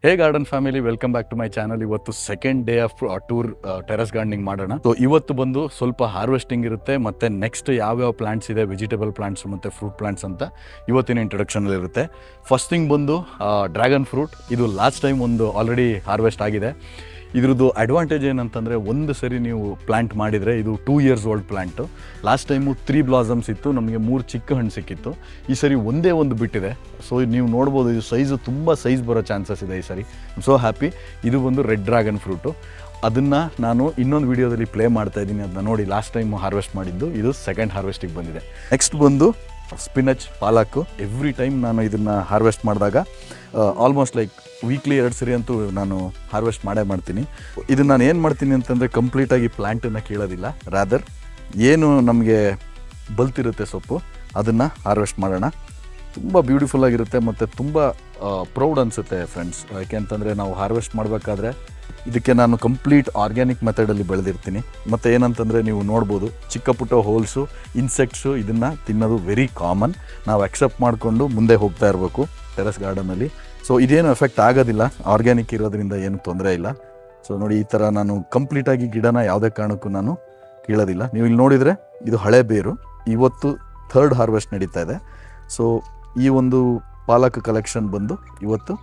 Hey garden family, welcome back to my channel. ಇವತ್ತು second day of tour terrace gardening ಮಾಡೋಣ. So ಇವತ್ತು ಬಂದು ಸ್ವಲ್ಪ ಹಾರ್ವೆಸ್ಟಿಂಗ್ ಇರುತ್ತೆ, ಮತ್ತೆ ನೆಕ್ಸ್ಟ್ ಯಾವ್ಯಾವ ಪ್ಲಾಂಟ್ಸ್ ಇದೆ, ವೆಜಿಟೇಬಲ್ ಪ್ಲಾಂಟ್ಸ್ ಮತ್ತು ಫ್ರೂಟ್ ಪ್ಲಾಂಟ್ಸ್ ಅಂತ ಇವತ್ತಿನ ಇಂಟ್ರೊಡಕ್ಷನಲ್ಲಿ ಇರುತ್ತೆ. ಫಸ್ಟ್ ಥಿಂಗ್ ಬಂದು ಡ್ರ್ಯಾಗನ್ ಫ್ರೂಟ್. ಇದು ಲಾಸ್ಟ್ ಟೈಮ್ ಒಂದು ಆಲ್ರೆಡಿ ಹಾರ್ವೆಸ್ಟ್ ಆಗಿದೆ. ಇದ್ರದ್ದು ಅಡ್ವಾಂಟೇಜ್ ಏನಂತಂದರೆ, ಒಂದು ಸರಿ ನೀವು ಪ್ಲ್ಯಾಂಟ್ ಮಾಡಿದರೆ ಇದು 2 years old plant. Last time 3 blossoms ಇತ್ತು, ನಮಗೆ 3 ಚಿಕ್ಕ ಹಣ್ಣು ಸಿಕ್ಕಿತ್ತು. ಈ ಸರಿ ಒಂದೇ ಒಂದು ಬಿಟ್ಟಿದೆ. ಸೊ ನೀವು ನೋಡ್ಬೋದು, ಇದು ಸೈಜು ತುಂಬ ಸೈಜ್ ಬರೋ ಚಾನ್ಸಸ್ ಇದೆ ಈ ಸರಿ. So happy. ಇದು ಒಂದು ರೆಡ್ ಡ್ರ್ಯಾಗನ್ ಫ್ರೂಟು. ಅದನ್ನು ನಾನು ಇನ್ನೊಂದು ವೀಡಿಯೋದಲ್ಲಿ ಪ್ಲೇ ಮಾಡ್ತಾ ಇದ್ದೀನಿ, ಅದನ್ನ ನೋಡಿ. ಲಾಸ್ಟ್ ಟೈಮ್ ಹಾರ್ವೆಸ್ಟ್ ಮಾಡಿದ್ದು, ಇದು ಸೆಕೆಂಡ್ ಹಾರ್ವೆಸ್ಟಿಗೆ ಬಂದಿದೆ. ನೆಕ್ಸ್ಟ್ ಬಂದು ಸ್ಪಿನಚ್, ಪಾಲಕ್ಕು. ಎವ್ರಿ ಟೈಮ್ ನಾನು ಇದನ್ನು ಹಾರ್ವೆಸ್ಟ್ ಮಾಡಿದಾಗ ಆಲ್ಮೋಸ್ಟ್ ಲೈಕ್ ವೀಕ್ಲಿ 2 ಸರಿ ಅಂತೂ ನಾನು ಹಾರ್ವೆಸ್ಟ್ ಮಾಡ್ತೀನಿ. ಇದನ್ನು ನಾನು ಏನು ಮಾಡ್ತೀನಿ ಅಂತಂದರೆ, ಕಂಪ್ಲೀಟಾಗಿ ಪ್ಲ್ಯಾಂಟನ್ನು ಕೀಳೋದಿಲ್ಲ, ರಾದರ್ ಏನು ನಮಗೆ ಬಲ್ತಿರುತ್ತೆ ಸೊಪ್ಪು ಅದನ್ನು ಹಾರ್ವೆಸ್ಟ್ ಮಾಡೋಣ. ತುಂಬ ಬ್ಯೂಟಿಫುಲ್ಲಾಗಿರುತ್ತೆ ಮತ್ತು ತುಂಬ ಪ್ರೌಡ್ ಅನಿಸುತ್ತೆ ಫ್ರೆಂಡ್ಸ್. ಯಾಕೆ ಅಂತಂದರೆ, ನಾವು ಹಾರ್ವೆಸ್ಟ್ ಮಾಡಬೇಕಾದ್ರೆ ಇದಕ್ಕೆ ನಾನು ಕಂಪ್ಲೀಟ್ ಆರ್ಗ್ಯಾನಿಕ್ ಮೆಥಡಲ್ಲಿ ಬೆಳೆದಿರ್ತೀನಿ. ಮತ್ತು ಏನಂತಂದರೆ, ನೀವು ನೋಡ್ಬೋದು, ಚಿಕ್ಕ ಪುಟ್ಟ ಹೋಲ್ಸು, ಇನ್ಸೆಕ್ಟ್ಸು ಇದನ್ನು ತಿನ್ನೋದು ವೆರಿ ಕಾಮನ್. ನಾವು ಅಕ್ಸೆಪ್ಟ್ ಮಾಡಿಕೊಂಡು ಮುಂದೆ ಹೋಗ್ತಾ ಇರಬೇಕು ಟೆರೆಸ್ ಗಾರ್ಡನಲ್ಲಿ. ಸೊ ಇದೇನು ಎಫೆಕ್ಟ್ ಆಗೋದಿಲ್ಲ, ಆರ್ಗ್ಯಾನಿಕ್ ಇರೋದ್ರಿಂದ ಏನು ತೊಂದರೆ ಇಲ್ಲ. ಸೊ ನೋಡಿ, ಈ ಥರ ನಾನು ಕಂಪ್ಲೀಟಾಗಿ ಗಿಡನ ಯಾವುದೇ ಕಾರಣಕ್ಕೂ ನಾನು ಕೀಳೋದಿಲ್ಲ. ನೀವು ಇಲ್ಲಿ ನೋಡಿದರೆ ಇದು ಹಳೆ ಬೇರು. ಇವತ್ತು 3rd ಹಾರ್ವೆಸ್ಟ್ ನಡೀತಾ ಇದೆ. ಸೊ ಈ ಒಂದು ಪಾಲಕ್ ಕಲೆಕ್ಷನ್ ಬಂದು ಇವತ್ತು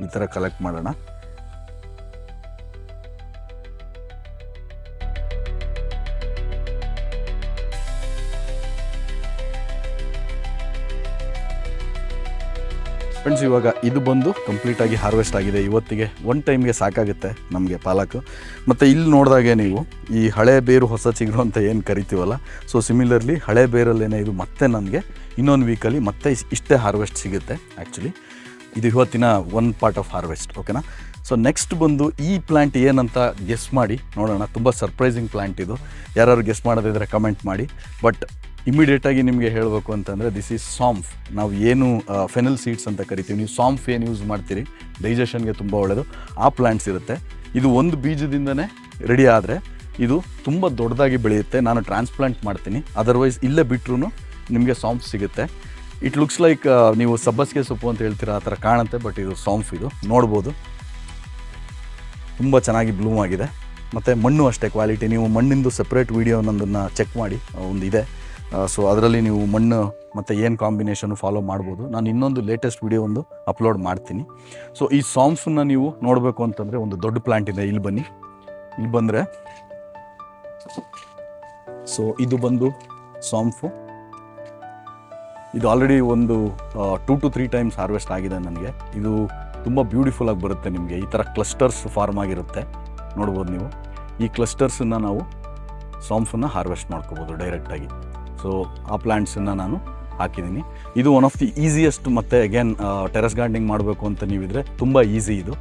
ಈ ಥರ ಕಲೆಕ್ಟ್ ಮಾಡೋಣ. ಫ್ರೆಂಡ್ಸ್, ಇವಾಗ ಇದು ಬಂದು ಕಂಪ್ಲೀಟಾಗಿ ಹಾರ್ವೆಸ್ಟ್ ಆಗಿದೆ. ಇವತ್ತಿಗೆ 1 ಟೈಮ್ಗೆ ಸಾಕಾಗುತ್ತೆ ನಮಗೆ ಪಾಲಕ್. ಮತ್ತು ಇಲ್ಲಿ ನೋಡಿದಾಗೆ ನೀವು ಈ ಹಳೆ ಬೇರು ಹೊಸ ಚಿಗುರು ಅಂತ ಏನು ಕರಿತೀವಲ್ಲ, ಸೊ ಸಿಮಿಲರ್ಲಿ ಹಳೆ ಬೇರಲ್ಲೇನೆ ಇದು ಮತ್ತೆ ನನಗೆ ಇನ್ನೊಂದು ವೀಕಲ್ಲಿ ಮತ್ತೆ ಇಷ್ಟೇ ಹಾರ್ವೆಸ್ಟ್ ಸಿಗುತ್ತೆ. ಆ್ಯಕ್ಚುಲಿ ಇದು ಇವತ್ತಿನ 1 ಪಾರ್ಟ್ ಆಫ್ ಹಾರ್ವೆಸ್ಟ್, ಓಕೆನಾ. ಸೊ ನೆಕ್ಸ್ಟ್ ಬಂದು ಈ ಪ್ಲ್ಯಾಂಟ್ ಏನಂತ ಗೆಸ್ ಮಾಡಿ ನೋಡೋಣ. ತುಂಬ ಸರ್ಪ್ರೈಸಿಂಗ್ ಪ್ಲ್ಯಾಂಟ್ ಇದು. ಯಾರು ಗೆಸ್ ಮಾಡೋದಿದ್ರೆ ಕಮೆಂಟ್ ಮಾಡಿ. ಬಟ್ ಇಮಿಡಿಯೇಟಾಗಿ ನಿಮಗೆ ಹೇಳಬೇಕು ಅಂತಂದರೆ, ದಿಸ್ ಈಸ್ ಸಾಂಫ್. ನಾವು ಏನು ಫೆನಲ್ ಸೀಡ್ಸ್ ಅಂತ ಕರಿತೀವಿ, ನೀವು ಸಾಂಫ್ ಏನು ಯೂಸ್ ಮಾಡ್ತೀರಿ, ಡೈಜೆಷನ್ಗೆ ತುಂಬ ಒಳ್ಳೆಯದು, ಆ ಪ್ಲ್ಯಾಂಟ್ಸ್ ಇರುತ್ತೆ. ಇದು ಒಂದು ಬೀಜದಿಂದನೇ ರೆಡಿ ಆದರೆ ಇದು ತುಂಬ ದೊಡ್ಡದಾಗಿ ಬೆಳೆಯುತ್ತೆ. ನಾನು ಟ್ರಾನ್ಸ್ಪ್ಲಾಂಟ್ ಮಾಡ್ತೀನಿ, ಅದರ್ವೈಸ್ ಇಲ್ಲೇ ಬಿಟ್ಟರು ನಿಮಗೆ ಸಾಂಫ್ ಸಿಗುತ್ತೆ. ಇಟ್ ಲುಕ್ಸ್ ಲೈಕ್ ನೀವು ಸಬ್ಬಸಿಗೆ ಸೊಪ್ಪು ಅಂತ ಹೇಳ್ತೀರ, ಆ ಥರ ಕಾಣುತ್ತೆ. ಬಟ್ ಇದು ಸಾಂಫ್. ಇದು ನೋಡ್ಬೋದು, ತುಂಬ ಚೆನ್ನಾಗಿ ಬ್ಲೂಮ್ ಆಗಿದೆ. ಮತ್ತು ಮಣ್ಣು ಅಷ್ಟೇ ಕ್ವಾಲಿಟಿ. ನೀವು ಮಣ್ಣಿಂದು ಸಪ್ರೇಟ್ ವೀಡಿಯೋ ಒಂದನ್ನು ಚೆಕ್ ಮಾಡಿ, ಒಂದು ಇದೆ. ಸೊ ಅದರಲ್ಲಿ ನೀವು ಮಣ್ಣು ಮತ್ತು ಏನು ಕಾಂಬಿನೇಷನು ಫಾಲೋ ಮಾಡ್ಬೋದು. ನಾನು ಇನ್ನೊಂದು ಲೇಟೆಸ್ಟ್ ವೀಡಿಯೋ ಒಂದು ಅಪ್ಲೋಡ್ ಮಾಡ್ತೀನಿ. ಸೊ ಈ ಸಾಂಫನ್ನು ನೀವು ನೋಡಬೇಕು ಅಂತಂದರೆ, ಒಂದು ದೊಡ್ಡ ಪ್ಲ್ಯಾಂಟ್ ಇದೆ. ಇಲ್ಲಿ ಬನ್ನಿ. ಇಲ್ಲಿ ಬಂದರೆ ಸೊ ಇದು ಬಂದು ಸಾಂಫು. ಇದು ಆಲ್ರೆಡಿ ಒಂದು 2 to 3 ಟೈಮ್ಸ್ ಹಾರ್ವೆಸ್ಟ್ ಆಗಿದೆ ನನಗೆ. ಇದು ತುಂಬ ಬ್ಯೂಟಿಫುಲ್ಲಾಗಿ ಬರುತ್ತೆ. ನಿಮಗೆ ಈ ಥರ ಕ್ಲಸ್ಟರ್ಸ್ ಫಾರ್ಮ್ ಆಗಿರುತ್ತೆ, ನೋಡ್ಬೋದು ನೀವು. ಈ ಕ್ಲಸ್ಟರ್ಸನ್ನು ನಾವು ಸಾಂಫನ್ನು ಹಾರ್ವೆಸ್ಟ್ ಮಾಡ್ಕೋಬೋದು ಡೈರೆಕ್ಟಾಗಿ. ಸೊ ಆ ಪ್ಲ್ಯಾಂಟ್ಸನ್ನು ನಾನು ಹಾಕಿದ್ದೀನಿ. ಇದು ಒನ್ ಆಫ್ ದಿ ಈಸಿಯೆಸ್ಟ್. ಮತ್ತು ಅಗೇನ್ ಟೆರೆಸ್ ಗಾರ್ಡನಿಂಗ್ ಮಾಡಬೇಕು ಅಂತ ನೀವಿದ್ರೆ ತುಂಬ ಈಸಿ ಇದು.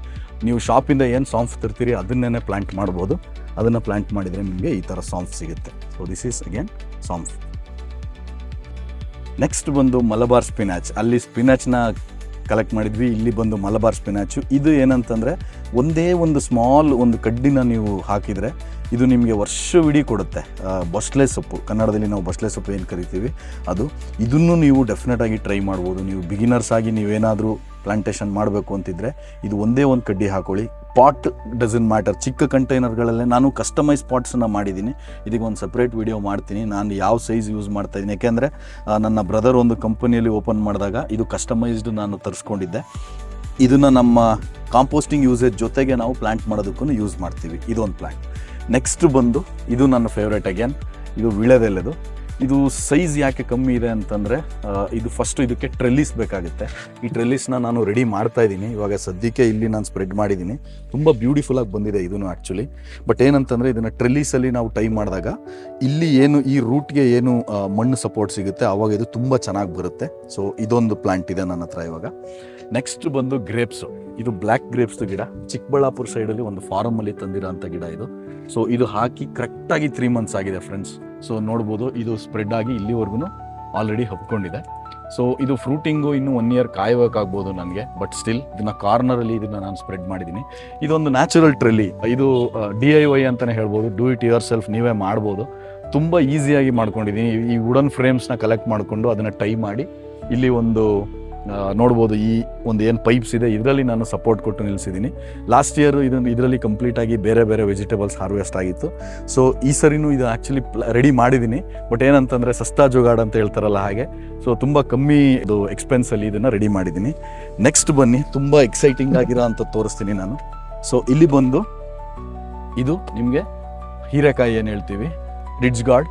ನೀವು ಶಾಪಿಂದ ಏನು ಸಾಂಫ್ ತರ್ತೀರಿ ಅದನ್ನೇ ಪ್ಲ್ಯಾಂಟ್ ಮಾಡ್ಬೋದು. ಅದನ್ನು ಪ್ಲ್ಯಾಂಟ್ ಮಾಡಿದರೆ ನಿಮಗೆ ಈ ಥರ ಸಾಂಫ್ ಸಿಗುತ್ತೆ. ಸೊ ದಿಸ್ ಈಸ್ ಅಗೇನ್ ಸಾಂಫ್. ನೆಕ್ಸ್ಟ್ ಬಂದು ಮಲಬಾರ್ ಸ್ಪಿನಾಚ್. ಅಲ್ಲಿ ಸ್ಪಿನಾಚ್ನ ಕಲೆಕ್ಟ್ ಮಾಡಿದ್ವಿ, ಇಲ್ಲಿ ಬಂದು ಮಲಬಾರ್ ಸ್ಪಿನಾಚು. ಇದು ಏನಂತಂದರೆ, ಒಂದೇ ಒಂದು ಸ್ಮಾಲ್ ಒಂದು ಕಡ್ಡಿನ ನೀವು ಹಾಕಿದರೆ ಇದು ನಿಮಗೆ ವರ್ಷವಿಡೀ ಕೊಡುತ್ತೆ. ಬಸ್ಲೆ ಸೊಪ್ಪು, ಕನ್ನಡದಲ್ಲಿ ನಾವು ಬಸ್ಲೆ ಸೊಪ್ಪು ಏನು ಕರಿತೀವಿ ಅದು. ಇದನ್ನು ನೀವು ಡೆಫಿನೆಟಾಗಿ ಟ್ರೈ ಮಾಡ್ಬೋದು. ನೀವು ಬಿಗಿನರ್ಸ್ ಆಗಿ ನೀವೇನಾದರೂ ಪ್ಲಾಂಟೇಷನ್ ಮಾಡಬೇಕು ಅಂತಿದ್ರೆ ಇದು ಒಂದೇ ಒಂದು ಕಡ್ಡಿ ಹಾಕೊಳ್ಳಿ. Pot doesn't matter. ಚಿಕ್ಕ ಕಂಟೈನರ್ಗಳಲ್ಲೇ ನಾನು ಕಸ್ಟಮೈಸ್ ಪಾಟ್ಸನ್ನು ಮಾಡಿದ್ದೀನಿ. ಇದಕ್ಕೆ ಒಂದು ಸಪ್ರೇಟ್ ವೀಡಿಯೋ ಮಾಡ್ತೀನಿ, ನಾನು ಯಾವ ಸೈಜ್ ಯೂಸ್ ಮಾಡ್ತಾಯಿದ್ದೀನಿ. ಯಾಕೆಂದರೆ ನನ್ನ ಬ್ರದರ್ ಒಂದು ಕಂಪನಿಯಲ್ಲಿ ಓಪನ್ ಮಾಡಿದಾಗ ಇದು ಕಸ್ಟಮೈಸ್ಡ್ ನಾನು ತರಿಸ್ಕೊಂಡಿದ್ದೆ. ಇದನ್ನು ನಮ್ಮ ಕಾಂಪೋಸ್ಟಿಂಗ್ ಯೂಸೇಜ್ ಜೊತೆಗೆ ನಾವು ಪ್ಲ್ಯಾಂಟ್ ಮಾಡೋದಕ್ಕೂ ಯೂಸ್ ಮಾಡ್ತೀವಿ. ಇದೊಂದು ಪ್ಲ್ಯಾಂಟ್. ನೆಕ್ಸ್ಟ್ ಬಂದು ಇದು ನನ್ನ ಫೇವ್ರೇಟ್ ಅಗೇನ್. ಇದು ವೀಳ್ಯದೆಲೆದು. ಇದು ಸೈಜ್ ಯಾಕೆ ಕಮ್ಮಿ ಇದೆ ಅಂತಂದರೆ, ಇದು ಫಸ್ಟು ಇದಕ್ಕೆ ಟ್ರೆಲ್ಲಿಸ್ ಬೇಕಾಗುತ್ತೆ. ಈ ಟ್ರೆಲ್ಲಿಸ್ನ ನಾನು ರೆಡಿ ಮಾಡ್ತಾಯಿದ್ದೀನಿ ಇವಾಗ ಸದ್ಯಕ್ಕೆ. ಇಲ್ಲಿ ನಾನು ಸ್ಪ್ರೆಡ್ ಮಾಡಿದ್ದೀನಿ. ತುಂಬ ಬ್ಯೂಟಿಫುಲ್ಲಾಗಿ ಬಂದಿದೆ ಇದೂ ಆ್ಯಕ್ಚುಲಿ. ಬಟ್ ಏನಂತಂದರೆ, ಇದನ್ನು ಟ್ರೆಲ್ಲಿಸಲ್ಲಿ ನಾವು ಟೈ ಮಾಡಿದಾಗ ಇಲ್ಲಿ ಏನು ಈ ರೂಟ್ಗೆ ಏನು ಮಣ್ಣು ಸಪೋರ್ಟ್ ಸಿಗುತ್ತೆ, ಆವಾಗ ಇದು ತುಂಬ ಚೆನ್ನಾಗಿ ಬರುತ್ತೆ. ಸೊ ಇದೊಂದು ಪ್ಲ್ಯಾಂಟ್ ಇದೆ ನನ್ನ ಹತ್ರ ಇವಾಗ. ನೆಕ್ಸ್ಟ್ ಬಂದು ಗ್ರೇಪ್ಸು. ಇದು ಬ್ಲ್ಯಾಕ್ ಗ್ರೇಪ್ಸ್ದು ಗಿಡ. ಚಿಕ್ಕಬಳ್ಳಾಪುರ ಸೈಡಲ್ಲಿ ಒಂದು ಫಾರಮಲ್ಲಿ ತಂದಿರೋ ಅಂಥ ಗಿಡ ಇದು. ಸೊ ಇದು ಹಾಕಿ ಕರೆಕ್ಟಾಗಿ 3 months ಆಗಿದೆ ಫ್ರೆಂಡ್ಸ್. ಸೊ ನೋಡ್ಬೋದು, ಇದು ಸ್ಪ್ರೆಡ್ ಆಗಿ ಇಲ್ಲಿವರೆಗೂ ಆಲ್ರೆಡಿ ಹಬ್ಕೊಂಡಿದೆ. ಸೊ ಇದು ಫ್ರೂಟಿಂಗು ಇನ್ನೂ 1 year ಕಾಯಬೇಕಾಗ್ಬೋದು ನನಗೆ. ಬಟ್ ಸ್ಟಿಲ್ ಇದನ್ನು ಕಾರ್ನರಲ್ಲಿ ಇದನ್ನು ನಾನು ಸ್ಪ್ರೆಡ್ ಮಾಡಿದ್ದೀನಿ. ಇದೊಂದು ನ್ಯಾಚುರಲ್ ಟ್ರೆಲ್ಲಿ. ಇದು DIY ಅಂತಲೇ ಹೇಳ್ಬೋದು. ಡೂ ಇಟ್ ಯುವರ್ ಸೆಲ್ಫ್, ನೀವೇ ಮಾಡ್ಬೋದು. ತುಂಬ ಈಸಿಯಾಗಿ ಮಾಡ್ಕೊಂಡಿದ್ದೀನಿ. ಈ ವುಡನ್ ಫ್ರೇಮ್ಸ್ನ ಕಲೆಕ್ಟ್ ಮಾಡಿಕೊಂಡು ಅದನ್ನು ಟೈ ಮಾಡಿ ಇಲ್ಲಿ ಒಂದು ನೋಡ್ಬೋದು ಈ ಒಂದು ಏನು ಪೈಪ್ಸ್ ಇದೆ ಇದರಲ್ಲಿ ನಾನು ಸಪೋರ್ಟ್ ಕೊಟ್ಟು ನಿಲ್ಲಿಸಿದ್ದೀನಿ. ಲಾಸ್ಟ್ ಇಯರ್ ಇದರಲ್ಲಿ ಕಂಪ್ಲೀಟಾಗಿ ಬೇರೆ ಬೇರೆ ವೆಜಿಟೇಬಲ್ಸ್ ಹಾರ್ವೆಸ್ಟ್ ಆಗಿತ್ತು. ಸೊ ಈ ಸರಿನೂ ಇದು ಆ್ಯಕ್ಚುಲಿ ರೆಡಿ ಮಾಡಿದ್ದೀನಿ. ಬಟ್ ಏನಂತಂದರೆ ಸಸ್ತಾ ಜುಗಾಡ್ ಅಂತ ಹೇಳ್ತಾರಲ್ಲ ಹಾಗೆ, ಸೊ ತುಂಬ ಕಮ್ಮಿ ಇದು ಎಕ್ಸ್ಪೆನ್ಸಲ್ಲಿ ಇದನ್ನು ರೆಡಿ ಮಾಡಿದ್ದೀನಿ. ನೆಕ್ಸ್ಟ್ ಬನ್ನಿ, ತುಂಬ ಎಕ್ಸೈಟಿಂಗ್ ಆಗಿರೋ ಅಂತ ತೋರಿಸ್ತೀನಿ ನಾನು. ಸೊ ಇಲ್ಲಿ ಬಂದು ಇದು ನಿಮಗೆ ಹೀರೆಕಾಯಿ ಏನು ಹೇಳ್ತೀವಿ, ರಿಡ್ಜ್ ಗಾರ್ಡ್,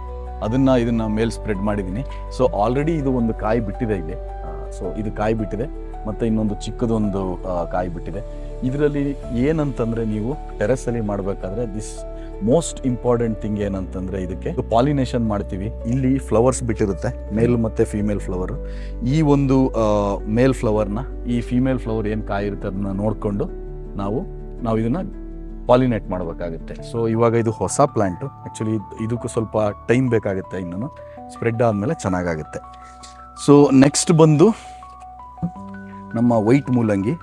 ಇದನ್ನು ಮೇಲೆ ಸ್ಪ್ರೆಡ್ ಮಾಡಿದ್ದೀನಿ. ಸೊ ಆಲ್ರೆಡಿ ಇದು ಒಂದು ಕಾಯಿ ಬಿಟ್ಟಿದೆ ಇಲ್ಲಿ. ಸೊ ಇದು ಕಾಯಿ ಬಿಟ್ಟಿದೆ, ಮತ್ತು ಇನ್ನೊಂದು ಚಿಕ್ಕದೊಂದು ಕಾಯಿ ಬಿಟ್ಟಿದೆ. ಇದರಲ್ಲಿ ಏನಂತಂದರೆ ನೀವು ಟೆರೆಸಲ್ಲಿ ಮಾಡಬೇಕಾದ್ರೆ ದಿಸ್ ಮೋಸ್ಟ್ ಇಂಪಾರ್ಟೆಂಟ್ ಥಿಂಗ್ ಏನಂತಂದರೆ ಇದಕ್ಕೆ ಪಾಲಿನೇಷನ್ ಮಾಡ್ತೀವಿ. ಇಲ್ಲಿ ಫ್ಲವರ್ಸ್ ಬಿಟ್ಟಿರುತ್ತೆ, ಮೇಲ್ ಮತ್ತು ಫೀಮೇಲ್ ಫ್ಲವರು. ಈ ಒಂದು ಮೇಲ್ ಫ್ಲವರ್ನ ಈ ಫೀಮೇಲ್ ಫ್ಲವರ್ ಏನು ಕಾಯಿ ಇರುತ್ತೆ ಅದನ್ನು ನೋಡಿಕೊಂಡು ನಾವು ಇದನ್ನು ಪಾಲಿನೇಟ್ ಮಾಡಬೇಕಾಗುತ್ತೆ. ಸೊ ಇವಾಗ ಇದು ಹೊಸ ಪ್ಲ್ಯಾಂಟು, ಆ್ಯಕ್ಚುಲಿ ಇದಕ್ಕೂ ಸ್ವಲ್ಪ ಟೈಮ್ ಬೇಕಾಗುತ್ತೆ, ಇನ್ನೂ ಸ್ಪ್ರೆಡ್ ಆದಮೇಲೆ ಚೆನ್ನಾಗಾಗುತ್ತೆ. ಸೊ ನೆಕ್ಸ್ಟ್ ಬಂದು ನಮ್ಮ ವೈಟ್ ಮೂಲಂಗಿ.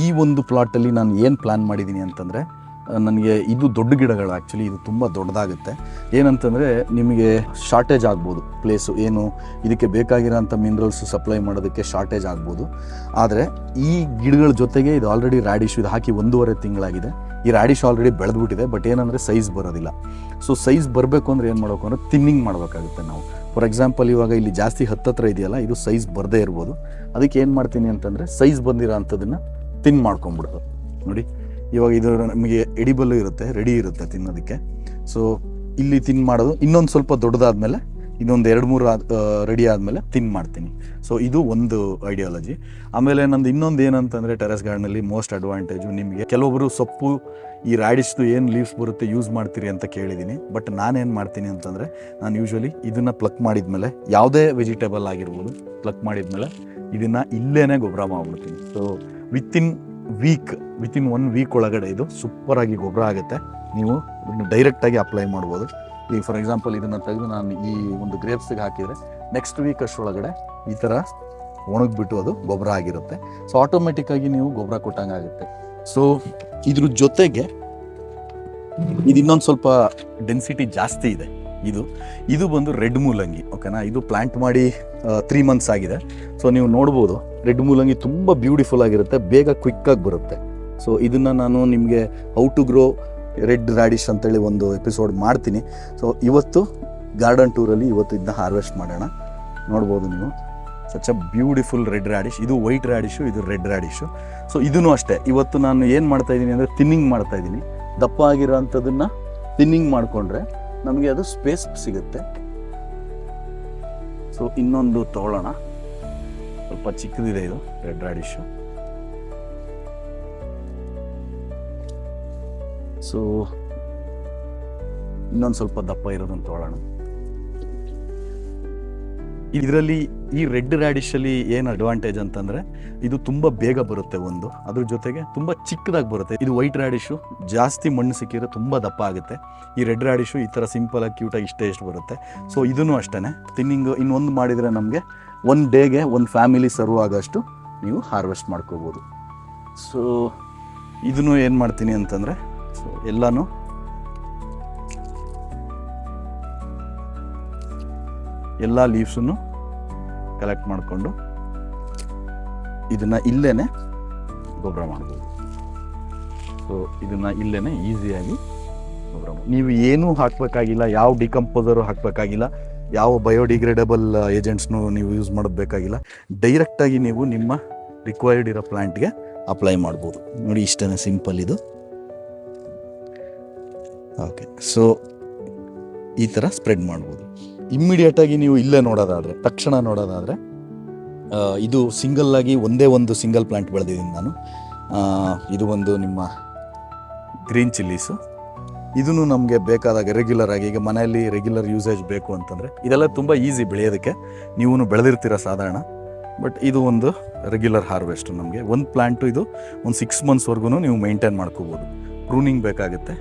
ಈ ಒಂದು ಪ್ಲಾಟಲ್ಲಿ ನಾನು ಏನು ಪ್ಲ್ಯಾನ್ ಮಾಡಿದ್ದೀನಿ ಅಂತಂದರೆ, ನನಗೆ ಇದು ದೊಡ್ಡ ಗಿಡಗಳು, ಆ್ಯಕ್ಚುಲಿ ಇದು ತುಂಬ ದೊಡ್ಡದಾಗುತ್ತೆ. ಏನಂತಂದರೆ ನಿಮಗೆ ಶಾರ್ಟೇಜ್ ಆಗ್ಬೋದು, ಪ್ಲೇಸು ಏನು ಇದಕ್ಕೆ ಬೇಕಾಗಿರೋಂಥ ಮಿನರಲ್ಸ್ ಸಪ್ಲೈ ಮಾಡೋದಕ್ಕೆ ಶಾರ್ಟೇಜ್ ಆಗ್ಬೋದು. ಆದರೆ ಈ ಗಿಡಗಳ ಜೊತೆಗೆ ಇದು ಆಲ್ರೆಡಿ ರ್ಯಾಡಿಶ್ ಇದು ಹಾಕಿ 1.5 ತಿಂಗಳಾಗಿದೆ. ಈ ರ್ಯಾಡಿಶ್ ಆಲ್ರೆಡಿ ಬೆಳೆದ್ಬಿಟ್ಟಿದೆ, ಬಟ್ ಏನಂದರೆ ಸೈಜ್ ಬರೋದಿಲ್ಲ. ಸೊ ಸೈಜ್ ಬರಬೇಕು ಅಂದರೆ ಏನು ಮಾಡಬೇಕು ಅಂದರೆ ತಿನ್ನಿಂಗ್ ಮಾಡಬೇಕಾಗುತ್ತೆ ನಾವು. ಫಾರ್ ಎಕ್ಸಾಂಪಲ್ ಇವಾಗ ಇಲ್ಲಿ ಜಾಸ್ತಿ ಹತ್ತತ್ರ ಇದೆಯಲ್ಲ, ಇದು ಸೈಜ್ ಬರದೇ ಇರ್ಬೋದು. ಅದಕ್ಕೆ ಏನು ಮಾಡ್ತೀನಿ ಅಂತಂದರೆ ಸೈಜ್ ಬಂದಿರೋ ಅಂಥದ್ದನ್ನು ತಿನ್ ಮಾಡ್ಕೊಂಬಿಡೋದು. ನೋಡಿ ಇವಾಗ ಇದು ನಮಗೆ ಎಡಿಬಲ್ಲು ಇರುತ್ತೆ, ರೆಡಿ ಇರುತ್ತೆ ತಿನ್ನೋದಕ್ಕೆ. ಸೊ ಇಲ್ಲಿ ತಿನ್ ಮಾಡೋದು, ಇನ್ನೊಂದು ಸ್ವಲ್ಪ ದೊಡ್ಡದಾದ್ಮೇಲೆ ಇನ್ನೊಂದು 2-3 ರೆಡಿ ಆದಮೇಲೆ ತಿನ್ ಮಾಡ್ತೀನಿ. ಸೊ ಇದು ಒಂದು ಐಡಿಯಾಲಜಿ. ಆಮೇಲೆ ನಂದು ಇನ್ನೊಂದು ಏನಂತಂದರೆ ಟೆರೆಸ್ ಗಾರ್ಡನಲ್ಲಿ ಮೋಸ್ಟ್ ಅಡ್ವಾಂಟೇಜು, ನಿಮಗೆ ಕೆಲವೊಬ್ಬರು ಸೊಪ್ಪು ಈ ರ್ಯಾಡಿಶ್ದು ಏನು ಲೀವ್ಸ್ ಬರುತ್ತೆ ಯೂಸ್ ಮಾಡ್ತೀರಿ ಅಂತ ಕೇಳಿದ್ದೀನಿ. ಬಟ್ ನಾನೇನು ಮಾಡ್ತೀನಿ ಅಂತಂದರೆ, ನಾನು ಯೂಶ್ವಲಿ ಇದನ್ನು ಪ್ಲಕ್ ಮಾಡಿದ್ಮೇಲೆ, ಯಾವುದೇ ವೆಜಿಟೇಬಲ್ ಆಗಿರ್ಬೋದು, ಪ್ಲಕ್ ಮಾಡಿದ್ಮೇಲೆ ಇದನ್ನು ಇಲ್ಲೇ ಗೊಬ್ಬರ ಮಾಡಿಬಿಡ್ತೀನಿ. ಸೊ ವಿತಿನ್ 1 ವೀಕ್ ಒಳಗಡೆ ಇದು ಸೂಪರಾಗಿ ಗೊಬ್ಬರ ಆಗುತ್ತೆ. ನೀವು ಡೈರೆಕ್ಟಾಗಿ ಅಪ್ಲೈ ಮಾಡ್ಬೋದು. ಈಗ ಫಾರ್ ಎಕ್ಸಾಂಪಲ್ ಇದನ್ನು ತೆಗೆದು ನಾನು ಈ ಒಂದು ಗ್ರೇಪ್ಸ್ಗೆ ಹಾಕಿದರೆ ನೆಕ್ಸ್ಟ್ ವೀಕ್ ಅಷ್ಟರೊಳಗಡೆ ಈ ಥರ ಒಣಗಿಬಿಟ್ಟು ಅದು ಗೊಬ್ಬರ ಆಗಿರುತ್ತೆ. ಸೊ ಆಟೋಮೆಟಿಕ್ಕಾಗಿ ನೀವು ಗೊಬ್ಬರ ಕೊಟ್ಟಂಗೆ ಆಗುತ್ತೆ. ಸೊ ಇದ್ರ ಜೊತೆಗೆ ಇದು ಇನ್ನೊಂದು ಸ್ವಲ್ಪ ಡೆನ್ಸಿಟಿ ಜಾಸ್ತಿ ಇದೆ. ಇದು ಬಂದು ರೆಡ್ ಮೂಲಂಗಿ, ಓಕೆನಾ. ಇದು ಪ್ಲ್ಯಾಂಟ್ ಮಾಡಿ 3 ಮಂತ್ಸ್ ಆಗಿದೆ. ಸೊ ನೀವು ನೋಡ್ಬೋದು ರೆಡ್ ಮೂಲಂಗಿ ತುಂಬ ಬ್ಯೂಟಿಫುಲ್ ಆಗಿರುತ್ತೆ, ಬೇಗ ಕ್ವಿಕ್ಕಾಗಿ ಬರುತ್ತೆ. ಸೊ ಇದನ್ನು ನಾನು ನಿಮಗೆ how to grow red radish ಅಂತೇಳಿ ಒಂದು ಎಪಿಸೋಡ್ ಮಾಡ್ತೀನಿ. ಸೊ ಇವತ್ತು ಗಾರ್ಡನ್ ಟೂರಲ್ಲಿ ಇದನ್ನ ಹಾರ್ವೆಸ್ಟ್ ಮಾಡೋಣ. ನೋಡ್ಬೋದು ನೀವು such a beautiful red radish. ಇದು ವೈಟ್ ರ್ಯಾಡಿಶು, ಇದು ರೆಡ್ ರ್ಯಾಡಿಶು. ಸೊ ಇದೂ ಅಷ್ಟೇ, ಇವತ್ತು ನಾನು ಏನು ಮಾಡ್ತಾಯಿದ್ದೀನಿ ಅಂದರೆ ತಿನ್ನಿಂಗ್ ಮಾಡ್ತಾಯಿದ್ದೀನಿ. ದಪ್ಪ ಆಗಿರೋ ಅಂಥದ್ದನ್ನು ತಿನ್ನಿಂಗ್ ಮಾಡಿಕೊಂಡ್ರೆ ನಮಗೆ ಅದು ಸ್ಪೇಸ್ ಸಿಗುತ್ತೆ. ಸೊ ಇನ್ನೊಂದು ತೊಗೊಳ್ಳೋಣ, ಸ್ವಲ್ಪ ಚಿಕ್ಕದಿದೆ ಇದು ರೆಡ್ ರ್ಯಾಡಿಶು. ಸೊ ಇನ್ನೊಂದು ಸ್ವಲ್ಪ ದಪ್ಪ ಇರೋದನ್ನು ತೊಗೊಳ್ಳೋಣ. ಇದರಲ್ಲಿ ಈ ರೆಡ್ ರ್ಯಾಡಿಶಲ್ಲಿ ಏನು ಅಡ್ವಾಂಟೇಜ್ ಅಂತಂದರೆ, ಇದು ತುಂಬ ಬೇಗ ಬರುತ್ತೆ ಒಂದು, ಅದ್ರ ಜೊತೆಗೆ ತುಂಬ ಚಿಕ್ಕದಾಗಿ ಬರುತ್ತೆ. ಇದು ವೈಟ್ ರ್ಯಾಡಿಶು ಜಾಸ್ತಿ ಮಣ್ಣು ಸಿಕ್ಕಿದ್ರೆ ತುಂಬ ದಪ್ಪ ಆಗುತ್ತೆ. ಈ ರೆಡ್ ರ್ಯಾಡಿಶು ಈ ಥರ ಸಿಂಪಲಾಗಿ ಕ್ಯೂಟಾಗಿ ಇಷ್ಟು ಬರುತ್ತೆ. ಸೊ ಇದೂ ಅಷ್ಟೇ, ತಿನ್ನಿಂಗ್ ಇನ್ನೊಂದು ಮಾಡಿದರೆ ನಮಗೆ 1 ಡೇಗೆ 1 ಫ್ಯಾಮಿಲಿ ಸರ್ವ್ ಆಗೋಷ್ಟು ನೀವು ಹಾರ್ವೆಸ್ಟ್ ಮಾಡ್ಕೋಬೋದು. ಸೊ ಇದನ್ನು ಏನು ಮಾಡ್ತೀನಿ ಅಂತಂದರೆ, ಸೊ ಎಲ್ಲನೂ ಎಲ್ಲ ಲೀವ್ಸನ್ನು ಕಲೆಕ್ಟ್ ಮಾಡಿಕೊಂಡು ಇದನ್ನು ಇಲ್ಲೇ ಗೊಬ್ಬರ ಮಾಡ್ಬೋದು. ಸೊ ಇದನ್ನು ಇಲ್ಲೇ ಈಸಿಯಾಗಿ ಗೊಬ್ಬರ ನೀವು ಏನೂ ಹಾಕಬೇಕಾಗಿಲ್ಲ, ಯಾವ ಡಿಕಂಪೋಸರು ಹಾಕಬೇಕಾಗಿಲ್ಲ, ಯಾವ ಬಯೋಡಿಗ್ರೇಡಬಲ್ ಏಜೆಂಟ್ಸ್ನು ನೀವು ಯೂಸ್ ಮಾಡಬೇಕಾಗಿಲ್ಲ. ಡೈರೆಕ್ಟಾಗಿ ನೀವು ನಿಮ್ಮ ರಿಕ್ವೈರ್ಡ್ ಇರೋ ಪ್ಲ್ಯಾಂಟ್ಗೆ ಅಪ್ಲೈ ಮಾಡ್ಬೋದು. ನೋಡಿ ಇಷ್ಟೇ ಸಿಂಪಲ್ ಇದು. ಓಕೆ, ಸೊ ಈ ಥರ ಸ್ಪ್ರೆಡ್ ಮಾಡ್ಬೋದು. ಇಮ್ಮಿಡಿಯೇಟಾಗಿ ನೀವು ಇಲ್ಲೇ ತಕ್ಷಣ ನೋಡೋದಾದರೆ ಇದು ಸಿಂಗಲ್ಲಾಗಿ ಒಂದೇ ಸಿಂಗಲ್ ಪ್ಲ್ಯಾಂಟ್ ಬೆಳೆದಿದ್ದೀನಿ ನಾನು. ಇದು ಒಂದು ನಿಮ್ಮ ಗ್ರೀನ್ ಚಿಲ್ಲೀಸು. ಇದನ್ನು ನಮಗೆ ಬೇಕಾದಾಗ ರೆಗ್ಯುಲರ್ ಆಗಿ, ಈಗ ಮನೆಯಲ್ಲಿ ರೆಗ್ಯುಲರ್ ಯೂಸೇಜ್ ಬೇಕು ಅಂತಂದರೆ ಇದೆಲ್ಲ ತುಂಬ ಈಸಿ ಬೆಳೆಯೋದಕ್ಕೆ, ನೀವು ಬೆಳೆದಿರ್ತೀರ ಸಾಧಾರಣ. ಬಟ್ ಇದು ಒಂದು ರೆಗ್ಯುಲರ್ ಹಾರ್ವೆಸ್ಟು. ನಮಗೆ ಒಂದು ಪ್ಲ್ಯಾಂಟು ಇದು ಒಂದು 6 ಮಂತ್ಸ್ವರೆಗೂ ನೀವು ಮೇಂಟೈನ್ ಮಾಡ್ಕೋಬೋದು. ಪ್ರೂನಿಂಗ್ ಬೇಕಾಗುತ್ತೆ.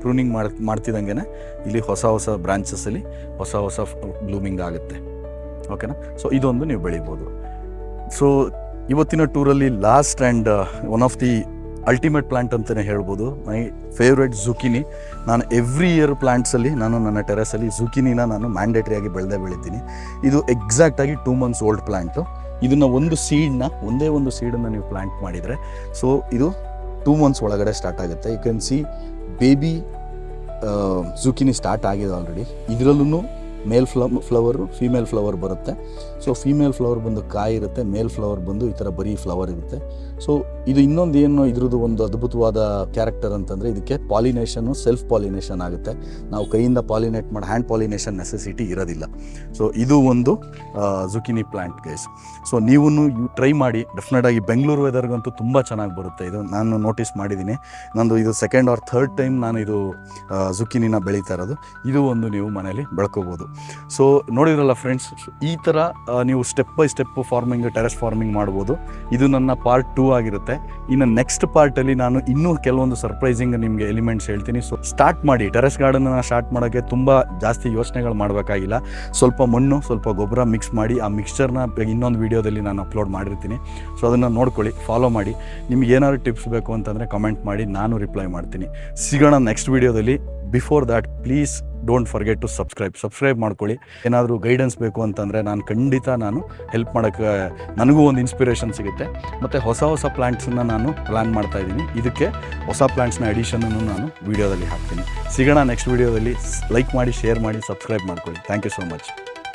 ಪ್ರೂನಿಂಗ್ ಮಾಡ್ತಿದ್ದಂಗೆ ಇಲ್ಲಿ ಹೊಸ ಬ್ರಾಂಚಸ್ಸಲ್ಲಿ ಹೊಸ ಬ್ಲೂಮಿಂಗ್ ಆಗುತ್ತೆ, ಓಕೆನಾ. ಸೊ ಇದೊಂದು ನೀವು ಬೆಳಿಬೋದು. ಸೊ ಇವತ್ತಿನ ಟೂರಲ್ಲಿ last and one of the ultimate plant ಅಂತಲೇ ಹೇಳ್ಬೋದು, ಮೈ ಫೇವ್ರೆಟ್ ಝುಕಿನಿ. ನಾನು ಎವ್ರಿ ಇಯರ್ ಪ್ಲ್ಯಾಂಟ್ಸಲ್ಲಿ ನಾನು ನನ್ನ ಟೆರೆಸಲ್ಲಿ ಝುಕಿನಿನ ನಾನು ಮ್ಯಾಂಡೇಟ್ರಿಯಾಗಿ ಬೆಳೆತೀನಿ. ಇದು ಎಕ್ಸಾಕ್ಟಾಗಿ 2 ಮಂತ್ಸ್ ಓಲ್ಡ್ ಪ್ಲ್ಯಾಂಟು. ಇದನ್ನು ಒಂದೇ ಒಂದು ಸೀಡನ್ನು ನೀವು ಪ್ಲ್ಯಾಂಟ್ ಮಾಡಿದರೆ ಸೊ ಇದು 2 months ಒಳಗಡೆ ಸ್ಟಾರ್ಟ್ ಆಗುತ್ತೆ. You can see baby zucchini start ಆಗಿದೆ ಆಲ್ರೆಡಿ. ಇದರಲ್ಲೂ ಮೇಲ್ ಫ್ಲವರು ಫೀಮೇಲ್ ಫ್ಲವರ್ ಬರುತ್ತೆ. ಸೊ ಫೀಮೇಲ್ ಫ್ಲವರ್ ಬಂದು ಕಾಯಿ ಇರುತ್ತೆ, ಮೇಲ್ ಫ್ಲವರ್ ಬಂದು ಈ ಥರ ಬರೀ ಫ್ಲವರ್ ಇರುತ್ತೆ. ಸೊ ಇದು ಇನ್ನೊಂದು ಏನು ಇದ್ರದ್ದು ಒಂದು ಅದ್ಭುತವಾದ ಕ್ಯಾರೆಕ್ಟರ್ ಅಂತಂದರೆ ಇದಕ್ಕೆ ಪಾಲಿನೇಷನ್ನು ಸೆಲ್ಫ್ ಪಾಲಿನೇಷನ್ ಆಗುತ್ತೆ. ನಾವು ಕೈಯಿಂದ ಪಾಲಿನೇಟ್ ಮಾಡಿ ಹ್ಯಾಂಡ್ ಪಾಲಿನೇಷನ್ ನೆಸೆಸಿಟಿ ಇರೋದಿಲ್ಲ. ಸೊ ಇದು ಒಂದು ಜುಕಿನಿ ಪ್ಲ್ಯಾಂಟ್ ಗೈಸ್. ಸೊ ನೀವು ಟ್ರೈ ಮಾಡಿ, ಡೆಫಿನೆಟಾಗಿ ಬೆಂಗಳೂರು ವೆದರ್ಗಂತೂ ತುಂಬ ಚೆನ್ನಾಗಿ ಬರುತ್ತೆ. ಇದು ನಾನು ನೋಟಿಸ್ ಮಾಡಿದ್ದೀನಿ. ನಂದು ಇದು 2nd or 3rd ಟೈಮ್ ನಾನು ಇದು ಜುಕಿನಿನ ಬೆಳೀತಾ ಇರೋದು. ಇದು ಒಂದು ನೀವು ಮನೇಲಿ ಬೆಳ್ಕೋಬೋದು. ಸೊ ನೋಡಿದ್ರಲ್ಲ ಫ್ರೆಂಡ್ಸ್, ಈ ಥರ ನೀವು step by step terrace farming ಮಾಡ್ಬೋದು. ಇದು ನನ್ನ ಪಾರ್ಟ್ 2 ಆಗಿರುತ್ತೆ. ಇನ್ನು ನೆಕ್ಸ್ಟ್ ಪಾರ್ಟಲ್ಲಿ ನಾನು ಇನ್ನೂ ಕೆಲವೊಂದು ಸರ್ಪ್ರೈಸಿಂಗ್ ನಿಮಗೆ ಎಲಿಮೆಂಟ್ಸ್ ಹೇಳ್ತೀನಿ. ಸೊ ಸ್ಟಾರ್ಟ್ ಮಾಡಿ, ಟೆರೆಸ್ ಗಾರ್ಡನ್ನ ಸ್ಟಾರ್ಟ್ ಮಾಡೋಕ್ಕೆ ತುಂಬ ಜಾಸ್ತಿ ಯೋಚನೆಗಳು ಮಾಡಬೇಕಾಗಿಲ್ಲ. ಸ್ವಲ್ಪ ಮಣ್ಣು, ಸ್ವಲ್ಪ ಗೊಬ್ಬರ ಮಿಕ್ಸ್ ಮಾಡಿ ಆ ಮಿಕ್ಸ್ಚರ್ನ ಇನ್ನೊಂದು ವೀಡಿಯೋದಲ್ಲಿ ನಾನು ಅಪ್ಲೋಡ್ ಮಾಡಿರ್ತೀನಿ. ಸೊ ಅದನ್ನು ನೋಡ್ಕೊಳ್ಳಿ, ಫಾಲೋ ಮಾಡಿ. ನಿಮ್ಗೆ ಏನಾದ್ರು ಟಿಪ್ಸ್ ಬೇಕು ಅಂತಂದರೆ ಕಮೆಂಟ್ ಮಾಡಿ, ನಾನು ರಿಪ್ಲೈ ಮಾಡ್ತೀನಿ. ಸಿಗೋಣ ನೆಕ್ಸ್ಟ್ ವೀಡಿಯೋದಲ್ಲಿ. Before that please don't forget to subscribe ಮಾಡ್ಕೊಳ್ಳಿ. ಏನಾದರೂ ಗೈಡೆನ್ಸ್ ಬೇಕು ಅಂತಂದರೆ ನಾನು ಹೆಲ್ಪ್ ಮಾಡೋಕ್ಕೆ ನನಗೂ ಒಂದು ಇನ್ಸ್ಪಿರೇಷನ್ ಸಿಗುತ್ತೆ. ಮತ್ತು ಹೊಸ ಪ್ಲ್ಯಾಂಟ್ಸನ್ನು ನಾನು ಪ್ಲ್ಯಾನ್ ಮಾಡ್ತಾಯಿದ್ದೀನಿ. ಇದಕ್ಕೆ ಹೊಸ ಪ್ಲ್ಯಾಂಟ್ಸ್ನ ಎಡಿಷನನ್ನು ನಾನು ವೀಡಿಯೋದಲ್ಲಿ ಹಾಕ್ತೀನಿ. ಸಿಗೋಣ ನೆಕ್ಸ್ಟ್ ವೀಡಿಯೋದಲ್ಲಿ. ಲೈಕ್ ಮಾಡಿ, ಶೇರ್ ಮಾಡಿ, ಸಬ್ಸ್ಕ್ರೈಬ್ ಮಾಡ್ಕೊಳ್ಳಿ. Thank you so much.